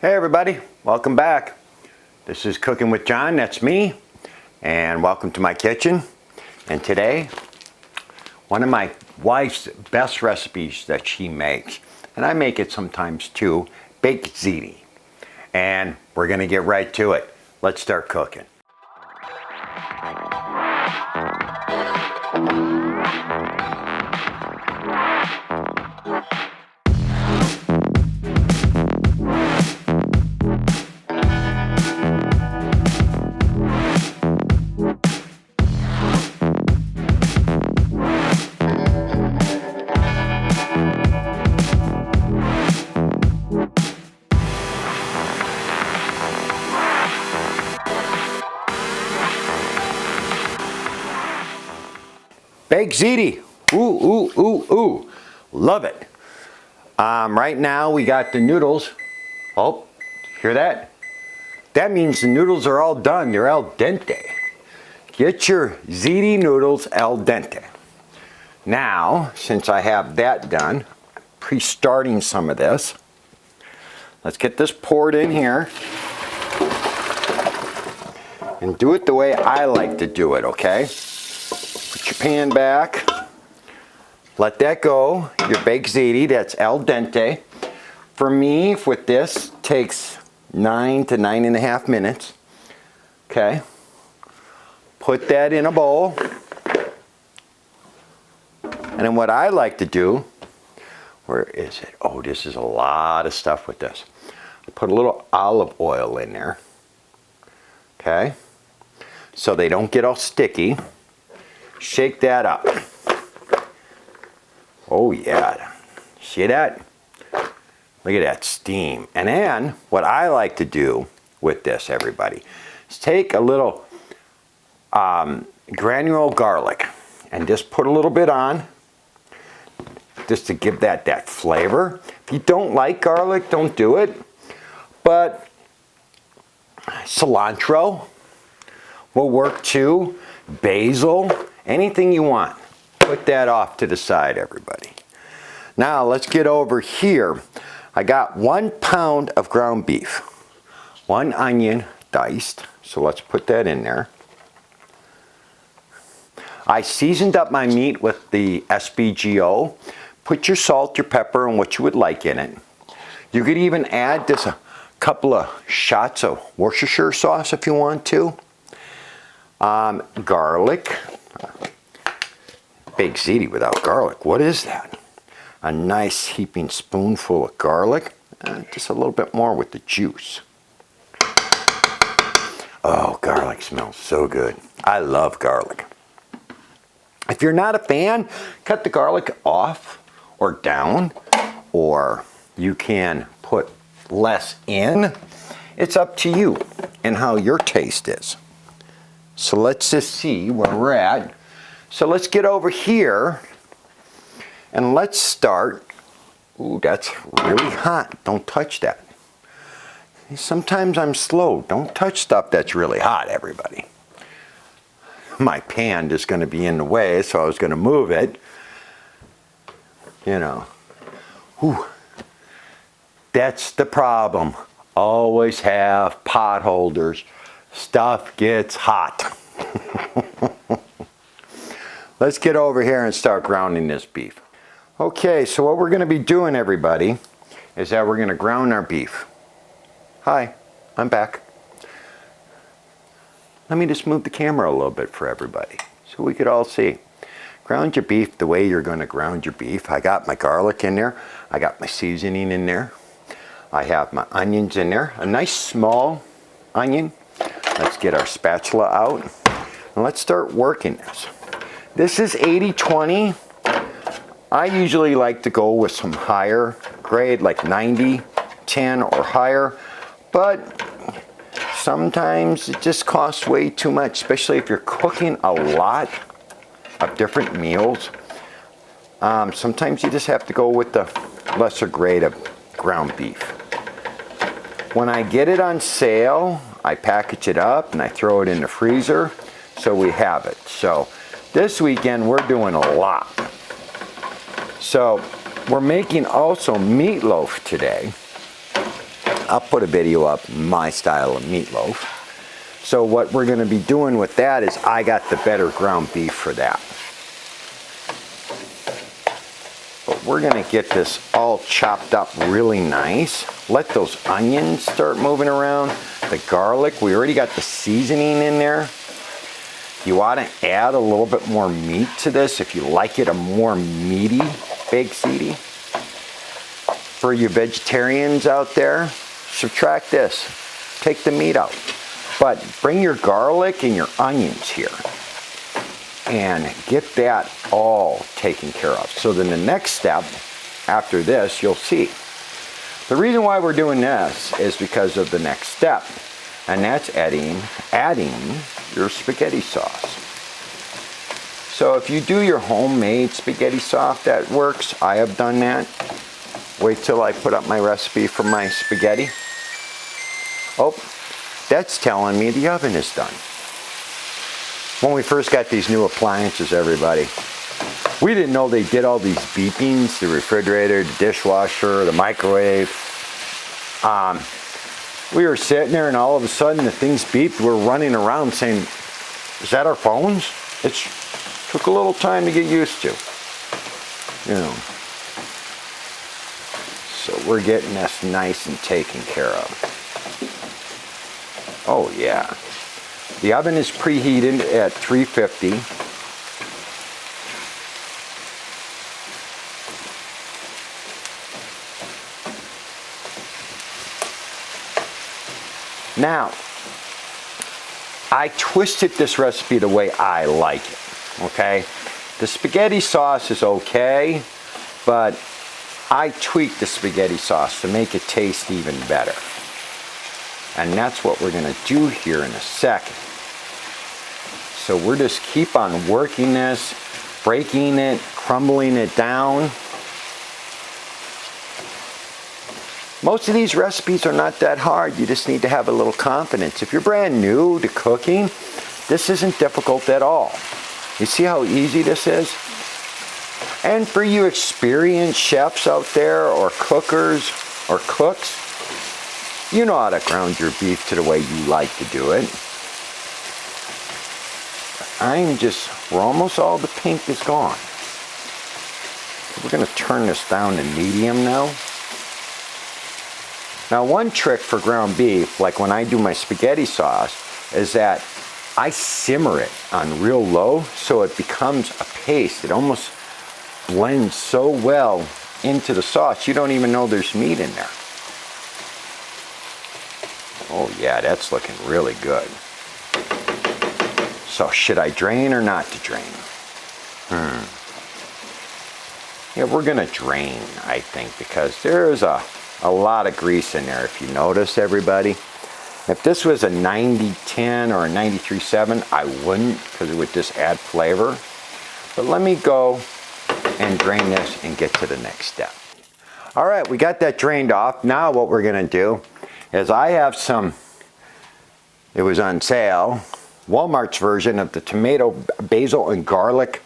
Hey everybody, welcome back. This is Cooking with John, that's me, and welcome to my kitchen. And today, one of my wife's best recipes that she makes, and I make it sometimes too, baked ziti. And we're gonna get right to it. Let's start cooking. Baked ziti, ooh, ooh, ooh, ooh, love it. Right now we got the noodles. Oh, hear that? That means the noodles are all done, they're al dente. Get your ziti noodles al dente. Now, since I have that done, pre-starting some of this, let's get this poured in here. And do it the way I like to do it, okay? Put your pan back, let that go, your baked ziti, that's al dente. For me, with this, takes 9 to 9.5 minutes, okay? Put that in a bowl. And then what I like to do, where is it? Oh, this is a lot of stuff with this. I put a little olive oil in there, okay? So they don't get all sticky. Shake that up. Oh yeah, see that? Look at that steam. And then what I like to do with this, everybody, is take a little granule garlic and just put a little bit on, just to give that flavor. If you don't like garlic, don't do it. But cilantro will work too. Basil. Anything you want, put that off to the side, everybody. Now let's get over here. I got 1 pound of ground beef, 1 onion diced, so let's put that in there. I seasoned up my meat with the SBGO. Put your salt, your pepper, and what you would like in it. You could even add just a couple of shots of Worcestershire sauce if you want to. Garlic. Baked ziti without garlic, what is that? A nice heaping spoonful of garlic, just a little bit more with the juice. Oh, garlic smells so good. I love garlic. If you're not a fan, cut the garlic off or down, or you can put less in. It's up to you and how your taste is. So let's just see where we're at. So let's get over here and let's start. Ooh, that's really hot. Don't touch that. Sometimes I'm slow. Don't touch stuff that's really hot, everybody. My pan is going to be in the way, so I was going to move it. You know. Ooh. That's the problem. Always have pot holders. Stuff gets hot. Let's get over here and start grounding this beef. Okay, so what we're going to be doing, everybody, is that we're going to ground our beef. Hi, I'm back. Let me just move the camera a little bit for everybody so we could all see. Ground your beef the way you're going to ground your beef. I got my garlic in there. I got my seasoning in there. I have my onions in there. A nice small onion. Let's get our spatula out and let's start working this. This is 80-20. I usually like to go with some higher grade, like 90-10 or higher, but sometimes it just costs way too much, especially if you're cooking a lot of different meals. Sometimes you just have to go with the lesser grade of ground beef. When I get it on sale, I package it up and I throw it in the freezer so we have it. So this weekend we're doing a lot. So we're making also meatloaf today. I'll put a video up, my style of meatloaf. So what we're going to be doing with that is I got the better ground beef for that. But we're going to get this all chopped up really nice. Let those onions start moving around. The garlic, we already got the seasoning in there. You ought to add a little bit more meat to this if you like it a more meaty baked ziti. For you vegetarians out there, subtract this. Take the meat out. But bring your garlic and your onions here and get that all taken care of. So then the next step after this, you'll see. The reason why we're doing this is because of the next step, and that's adding your spaghetti sauce. So if you do your homemade spaghetti sauce, that works. I have done that. Wait till I put up my recipe for my spaghetti. Oh, that's telling me the oven is done. When we first got these new appliances, everybody, we didn't know they did all these beepings, the refrigerator, the dishwasher, the microwave. We were sitting there and all of a sudden the things beeped. We're running around saying, is that our phones? It took a little time to get used to, you know. So we're getting this nice and taken care of. Oh yeah. The oven is preheated at 350. Now, I twisted this recipe the way I like it, okay? The spaghetti sauce is okay, but I tweaked the spaghetti sauce to make it taste even better. And that's what we're gonna do here in a second. So we're just keep on working this, breaking it, crumbling it down. Most of these recipes are not that hard. You just need to have a little confidence. If you're brand new to cooking, this isn't difficult at all. You see how easy this is? And for you experienced chefs out there, or cookers, or cooks, you know how to ground your beef to the way you like to do it. We're almost all the pink is gone. We're gonna turn this down to medium now. Now one trick for ground beef, like when I do my spaghetti sauce, is that I simmer it on real low so it becomes a paste. It almost blends so well into the sauce, you don't even know there's meat in there. Oh yeah, that's looking really good. So should I drain or not to drain? Yeah, we're gonna drain, I think, because there's a lot of grease in there, if you notice, everybody. If this was a 90-10 or a 93-7, I wouldn't, because it would just add flavor. But let me go and drain this and get to the next step. All right, we got that drained off. Now what we're gonna do is I have some, it was on sale, Walmart's version of the tomato, basil, and garlic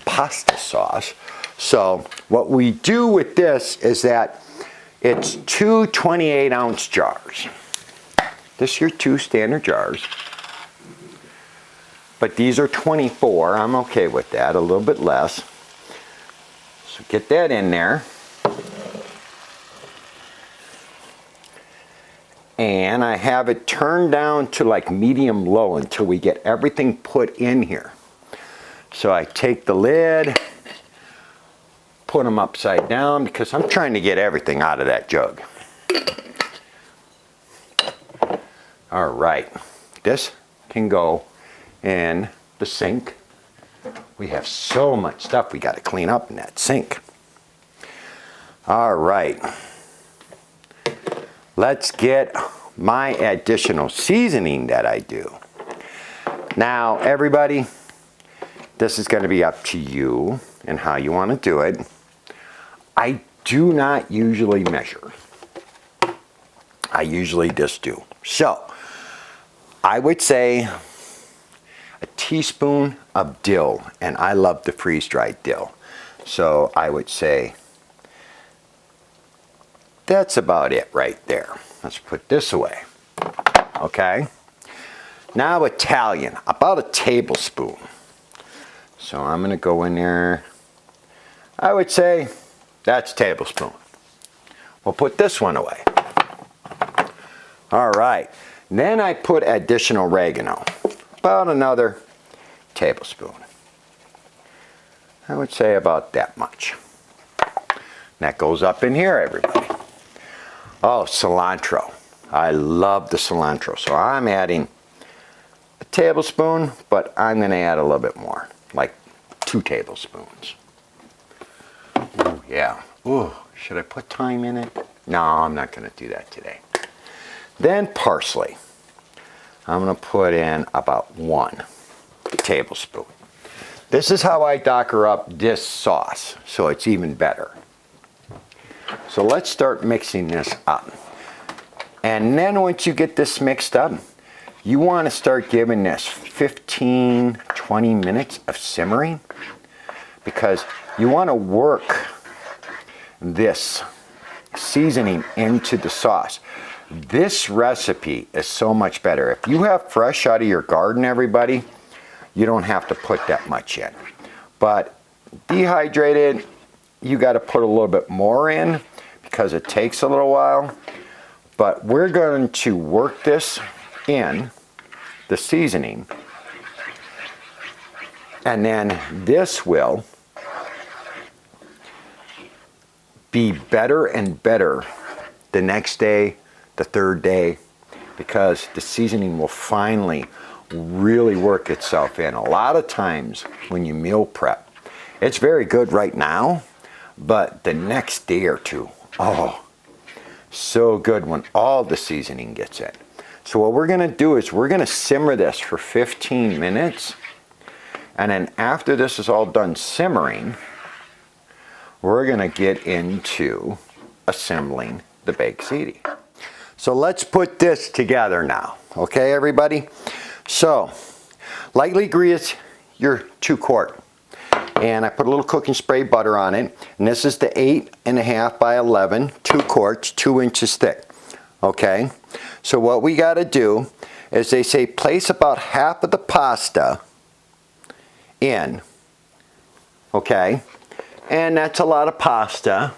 pasta sauce. So what we do with this is that it's two 28-ounce jars. This is your two standard jars. But these are 24. I'm okay with that, a little bit less. So get that in there. And I have it turned down to like medium low until we get everything put in here. So I take the lid, put them upside down because I'm trying to get everything out of that jug. All right, this can go in the sink. We have so much stuff we got to clean up in that sink. All right. Let's get my additional seasoning that I do. Now, everybody, this is going to be up to you and how you want to do it. I do not usually measure. I usually just do. So, I would say a teaspoon of dill, and I love the freeze-dried dill. So, I would say that's about it right there. Let's put this away. Okay. Now Italian, about a tablespoon. So I'm going to go in there. I would say that's a tablespoon. We'll put this one away. All right. Then I put additional oregano, about another tablespoon. I would say about that much. That goes up in here, everybody. Oh, cilantro. I love the cilantro. So I'm adding a tablespoon, but I'm going to add a little bit more, like 2 tablespoons. Ooh, yeah. Ooh, should I put thyme in it? No, I'm not going to do that today. Then parsley. I'm going to put in about 1 tablespoon. This is how I docker up this sauce, so it's even better. So let's start mixing this up. And then once you get this mixed up, you want to start giving this 15, 20 minutes of simmering, because you want to work this seasoning into the sauce. This recipe is so much better. If you have fresh out of your garden, everybody, you don't have to put that much in. But dehydrated, you got to put a little bit more in because it takes a little while. But we're going to work this in the seasoning. And then this will be better and better the next day, the third day, because the seasoning will finally really work itself in. A lot of times when you meal prep, it's very good right now, but the next day or two, oh, so good when all the seasoning gets in. So what we're going to do is we're going to simmer this for 15 minutes. And then after this is all done simmering, we're going to get into assembling the baked ziti. So let's put this together now. Okay, everybody? So, lightly grease your 2 quart. And I put a little cooking spray butter on it. And this is the 8.5 by 11, 2 quarts, 2 inches thick. Okay? So what we got to do is they say place about half of the pasta in. Okay? And that's a lot of pasta.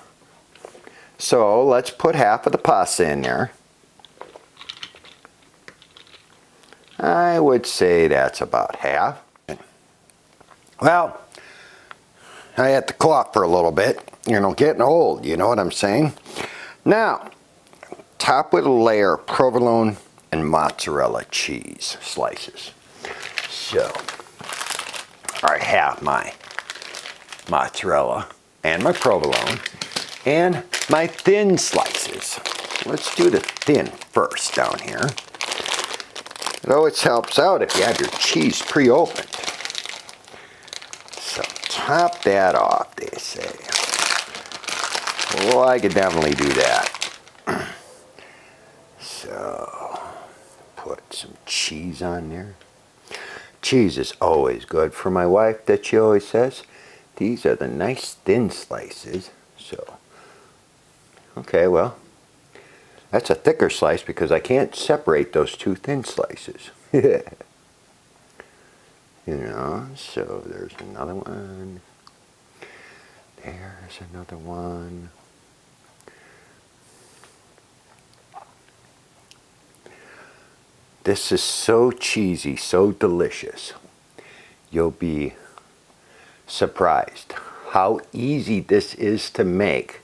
So let's put half of the pasta in there. I would say that's about half. Well, I had to cough for a little bit. You know, getting old, you know what I'm saying? Now, top with a layer of provolone and mozzarella cheese slices. So, I have my mozzarella and my provolone and my thin slices. Let's do the thin first down here. It always helps out if you have your cheese pre-opened. So top that off, they say. Well, I could definitely do that. So put some cheese on there. Cheese is always good for my wife, that she always says. These are the nice thin slices. So, okay, well, that's a thicker slice because I can't separate those 2 thin slices. You know, so there's another one. There's another one. This is so cheesy, so delicious. You'll be surprised how easy this is to make.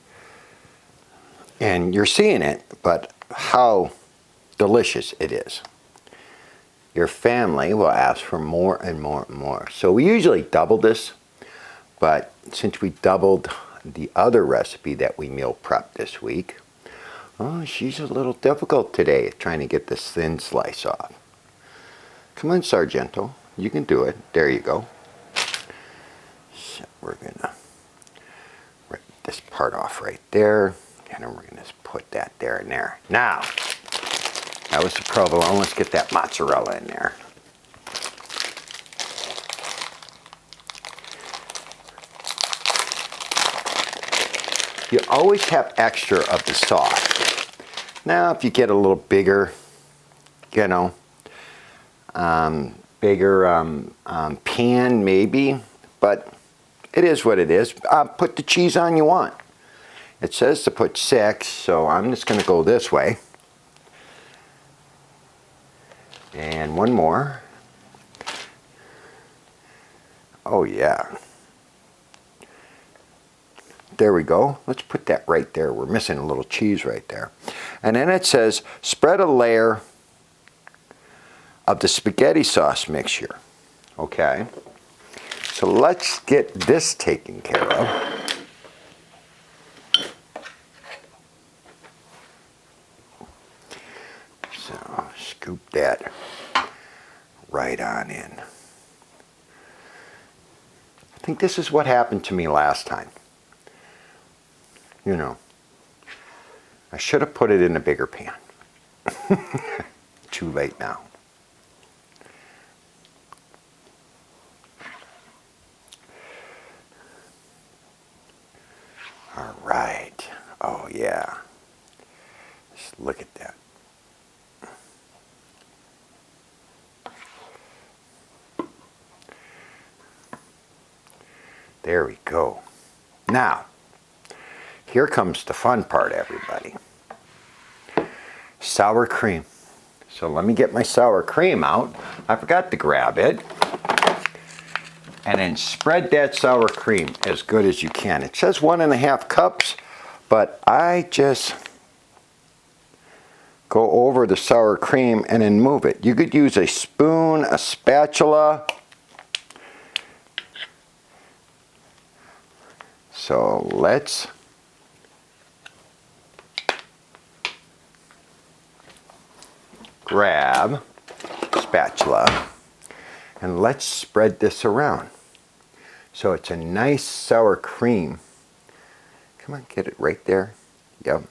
And you're seeing it, but how delicious it is. Your family will ask for more and more and more. So we usually double this, but since we doubled the other recipe that we meal prepped this week, oh, she's a little difficult today trying to get this thin slice off. Come on, Sargento. You can do it. There you go. So we're going to rip this part off right there. And then we're going to put that there and there. Now, that was the provolone. Let's get that mozzarella in there. you always have extra of the sauce. Now, if you get a little bigger, you know, pan maybe, but it is what it is. Put the cheese on you want. It says to put 6, so I'm just going to go this way. And one more. Oh yeah. There we go. Let's put that right there. We're missing a little cheese right there. And then it says spread a layer of the spaghetti sauce mixture. Okay. So let's get this taken care of. So scoop that right on in. I think this is what happened to me last time. You know, I should have put it in a bigger pan. Too late now. All right. Oh yeah. Just look at that. There we go. Now, here comes the fun part, everybody. Sour cream. So let me get my sour cream out. I forgot to grab it. And then spread that sour cream as good as you can. It says 1.5 cups, but I just go over the sour cream and then move it. You could use a spoon, a spatula. So let's grab spatula and let's spread this around. So it's a nice sour cream. Come on, get it right there. Yep.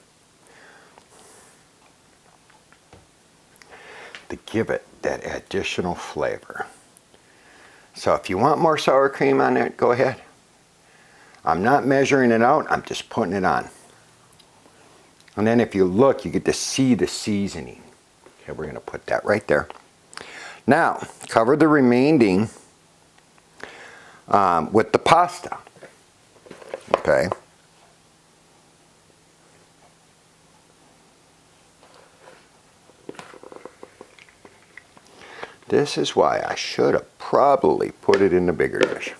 To give it that additional flavor. So if you want more sour cream on it, go ahead. I'm not measuring it out, I'm just putting it on. And then if you look, you get to see the seasoning. Okay, we're going to put that right there. Now, cover the remaining with the pasta. Okay. This is why I should have probably put it in the bigger dish.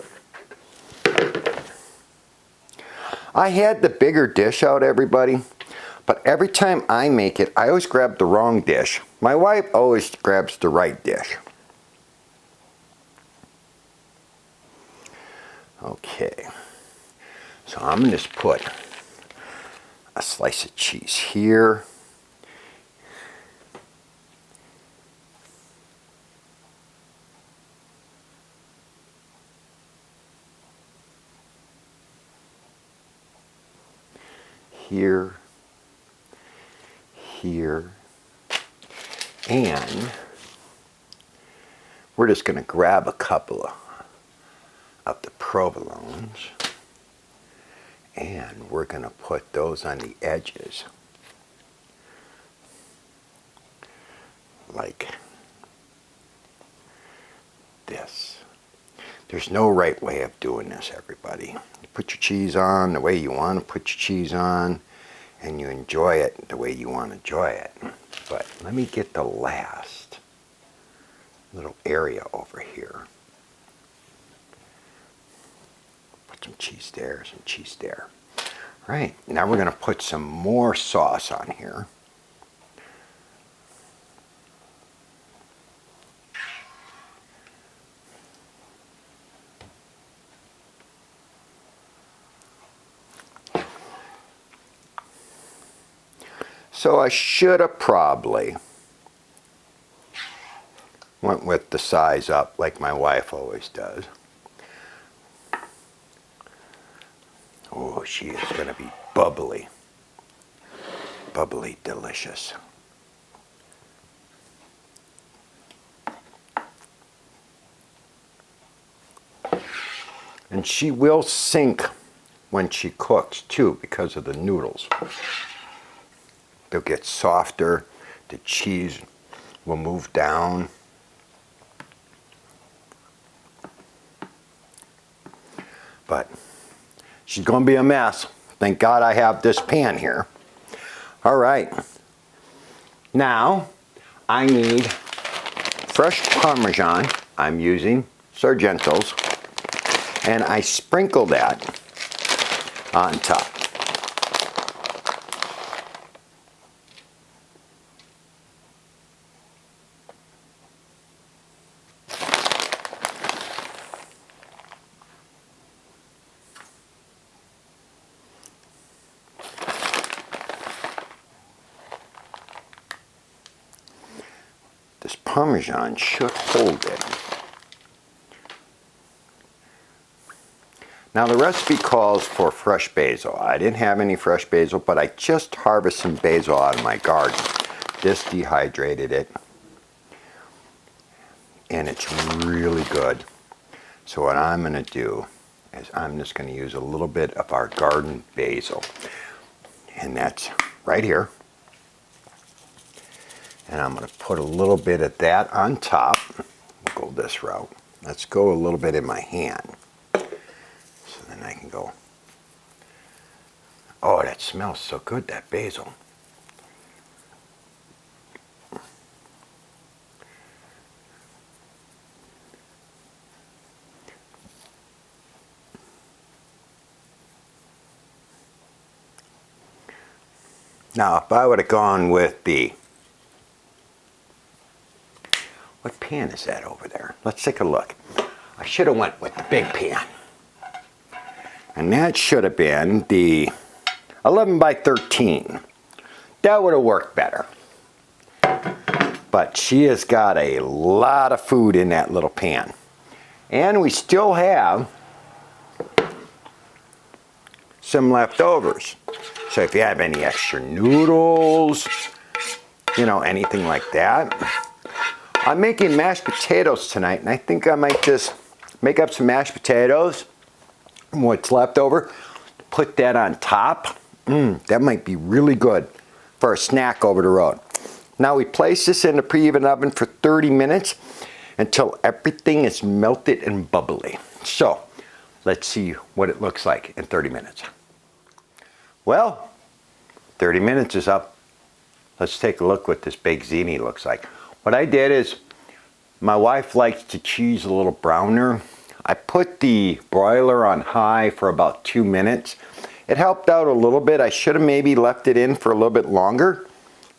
I had the bigger dish out, everybody, but every time I make it, I always grab the wrong dish. My wife always grabs the right dish. Okay, so I'm going to just put a slice of cheese here. Here, here, and we're just going to grab a couple of the provolones and we're going to put those on the edges like this. There's no right way of doing this, everybody. You put your cheese on the way you want to put your cheese on, and you enjoy it the way you want to enjoy it. But let me get the last little area over here. Put some cheese there, some cheese there. Right, now we're going to put some more sauce on here. So I should have probably went with the size up like my wife always does. Oh, she is going to be bubbly. Bubbly delicious. And she will sink when she cooks too, because of the noodles. They'll get softer, the cheese will move down. But she's going to be a mess. Thank God I have this pan here. All right. Now, I need fresh Parmesan. I'm using Sargento's. And I sprinkle that on top. This Parmesan should hold it. Now the recipe calls for fresh basil. I didn't have any fresh basil, but I just harvested some basil out of my garden. Just dehydrated it. And it's really good. So what I'm going to do is I'm just going to use a little bit of our garden basil. And that's right here. And I'm going to put a little bit of that on top. We'll go this route. Let's go a little bit in my hand. So then I can go. Oh, that smells so good, that basil. Now, if I would have gone with the... What pan is that over there? Let's take a look. I should have went with the big pan. And that should have been the 11 by 13. That would have worked better. But she has got a lot of food in that little pan. And we still have some leftovers. So if you have any extra noodles, you know, anything like that. I'm making mashed potatoes tonight, and I think I might just make up some mashed potatoes from what's left over, put that on top. That might be really good for a snack over the road. Now we place this in the preheated oven for 30 minutes until everything is melted and bubbly. So let's see what it looks like in 30 minutes. Well, 30 minutes is up. Let's take a look what this baked ziti looks like. What I did is, my wife likes the cheese a little browner. I put the broiler on high for about 2 minutes. It helped out a little bit. I should have maybe left it in for a little bit longer.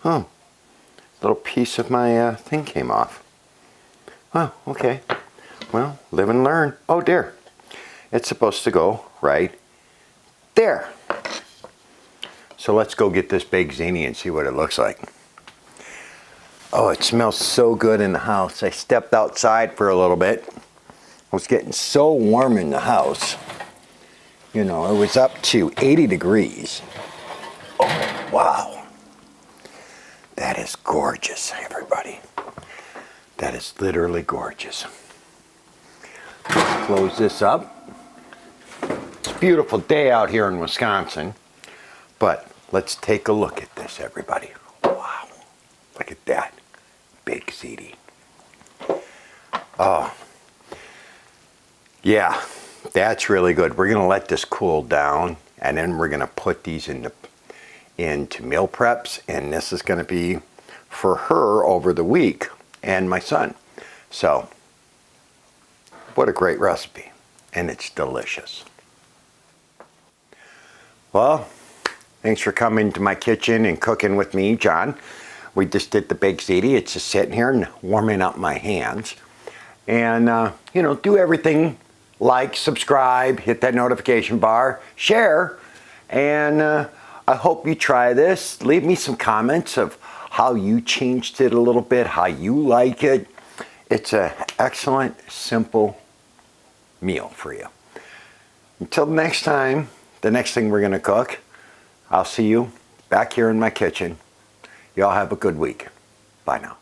Oh, a little piece of my thing came off. Oh, okay. Well, live and learn. Oh dear. It's supposed to go right there. So let's go get this baked ziti and see what it looks like. Oh, it smells so good in the house. I stepped outside for a little bit. It was getting so warm in the house. You know, it was up to 80 degrees. Oh, wow. That is gorgeous, everybody. That is literally gorgeous. Let's close this up. It's a beautiful day out here in Wisconsin. But let's take a look at this, everybody. Wow. Look at that. Baked ziti. Oh. Yeah, that's really good. We're going to let this cool down, and then we're going to put these into meal preps, and this is going to be for her over the week and my son. So, what a great recipe, and it's delicious. Well, thanks for coming to my kitchen and cooking with me, John. We just did the baked ziti. It's just sitting here and warming up my hands. And, you know, do everything. Like, subscribe, hit that notification bar, share. And I hope you try this. Leave me some comments of how you changed it a little bit, how you like it. It's an excellent, simple meal for you. Until next time, the next thing we're going to cook, I'll see you back here in my kitchen. Y'all have a good week. Bye now.